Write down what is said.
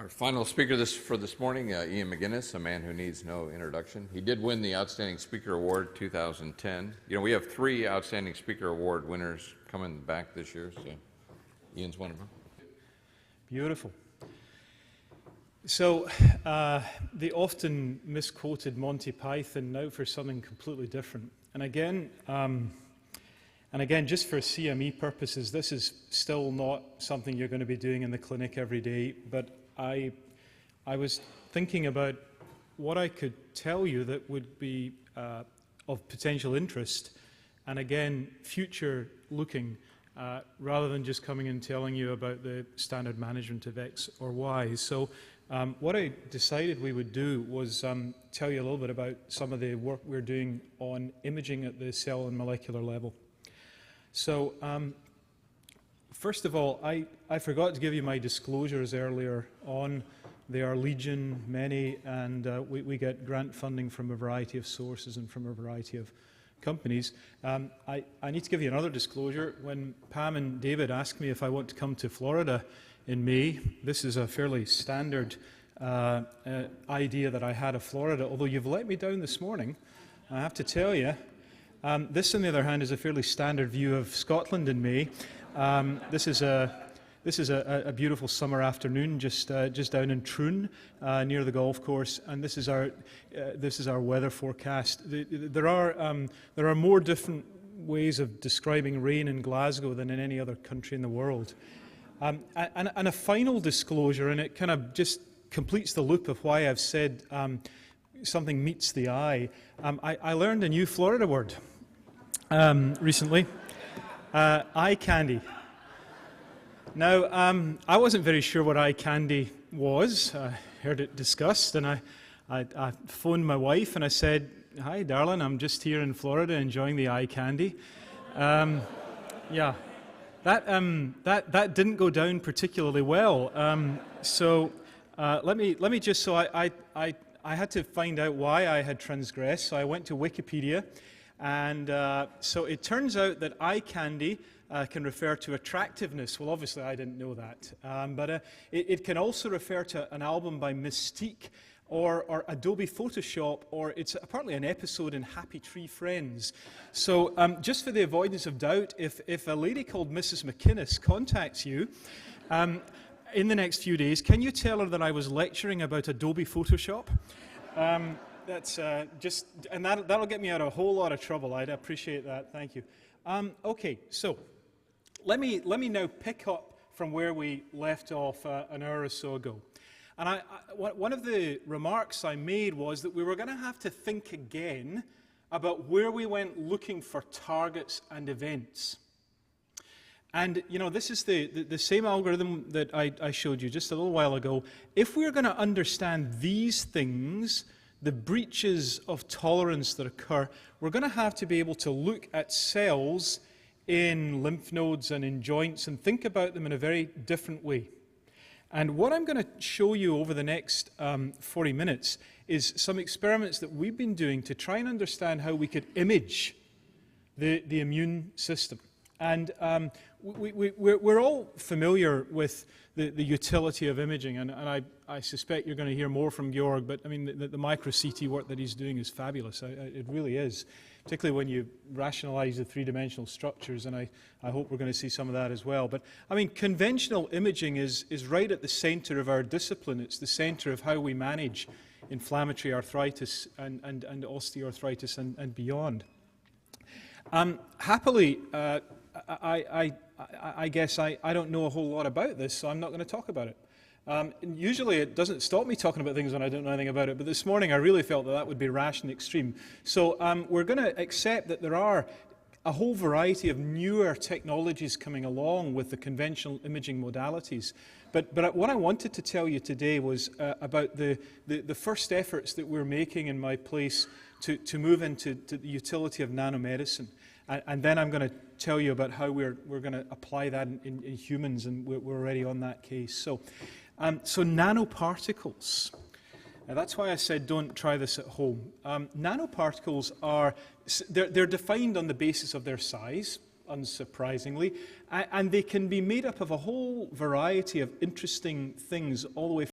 Our final speaker for this morning, Iain McInnes, a man who needs no introduction. He did win the Outstanding Speaker Award 2010. You know, we have 3 Outstanding Speaker Award winners coming back this year, so Iain's one of them. Beautiful. So, the often misquoted Monty Python, now for something completely different. And again, just for CME purposes, this is still not something you're going to be doing in the clinic every day, but I was thinking about what I could tell you that would be of potential interest, and again, future-looking, rather than just coming and telling you about the standard management of X or Y. So what I decided we would do was tell you a little bit about some of the work we're doing on imaging at the cell and molecular level. So first of all, I forgot to give you my disclosures earlier on. They are legion, many, and we get grant funding from a variety of sources and from a variety of companies. I need to give you another disclosure. When Pam and David asked me if I want to come to Florida in May, this is a fairly standard idea that I had of Florida, although you've let me down this morning, I have to tell you. This, on the other hand, is a fairly standard view of Scotland in May. This is a beautiful summer afternoon just down in Troon, near the golf course, and this is our weather forecast. There are more different ways of describing rain in Glasgow than in any other country in the world. And a final disclosure, and it kind of just completes the loop of why I've said something meets the eye. I learned a new Florida word recently. Eye candy. Now, I wasn't very sure what eye candy was. I heard it discussed, and I phoned my wife and I said, "Hi, darling, I'm just here in Florida enjoying the eye candy." Yeah, that didn't go down particularly well. Let me just. So I had to find out why I had transgressed. So I went to Wikipedia. And so it turns out that eye candy can refer to attractiveness. Well, obviously I didn't know that. But it can also refer to an album by Mystique or Adobe Photoshop, or it's apparently an episode in Happy Tree Friends. So just for the avoidance of doubt, if a lady called Mrs. McInnes contacts you in the next few days, can you tell her that I was lecturing about Adobe Photoshop? That's and that'll get me out of a whole lot of trouble. I'd appreciate that. Thank you. Okay, so let me now pick up from where we left off an hour or so ago. And one of the remarks I made was that we were going to have to think again about where we went looking for targets and events. And, you know, this is the same algorithm that I showed you just a little while ago. If we're going to understand these things, the breaches of tolerance that occur, we're going to have to be able to look at cells in lymph nodes and in joints and think about them in a very different way. And what I'm going to show you over the next 40 minutes is some experiments that we've been doing to try and understand how we could image the immune system. And we're all familiar with the utility of imaging, and I suspect you're going to hear more from Georg, but I mean, the micro-CT work that he's doing is fabulous. It really is, particularly when you rationalize the three-dimensional structures, and I hope we're going to see some of that as well. But I mean, conventional imaging is right at the center of our discipline. It's the center of how we manage inflammatory arthritis and osteoarthritis and beyond. Happily, I guess I don't know a whole lot about this, so I'm not going to talk about it. Usually it doesn't stop me talking about things when I don't know anything about it, but this morning I really felt that would be rash and extreme. So we're going to accept that there are a whole variety of newer technologies coming along with the conventional imaging modalities. But what I wanted to tell you today was about the first efforts that we're making in my place to move into the utility of nanomedicine. And then I'm going to tell you about how we're going to apply that in humans, and we're already on that case. So nanoparticles. Now that's why I said don't try this at home. Nanoparticles they're defined on the basis of their size, unsurprisingly, and they can be made up of a whole variety of interesting things all the way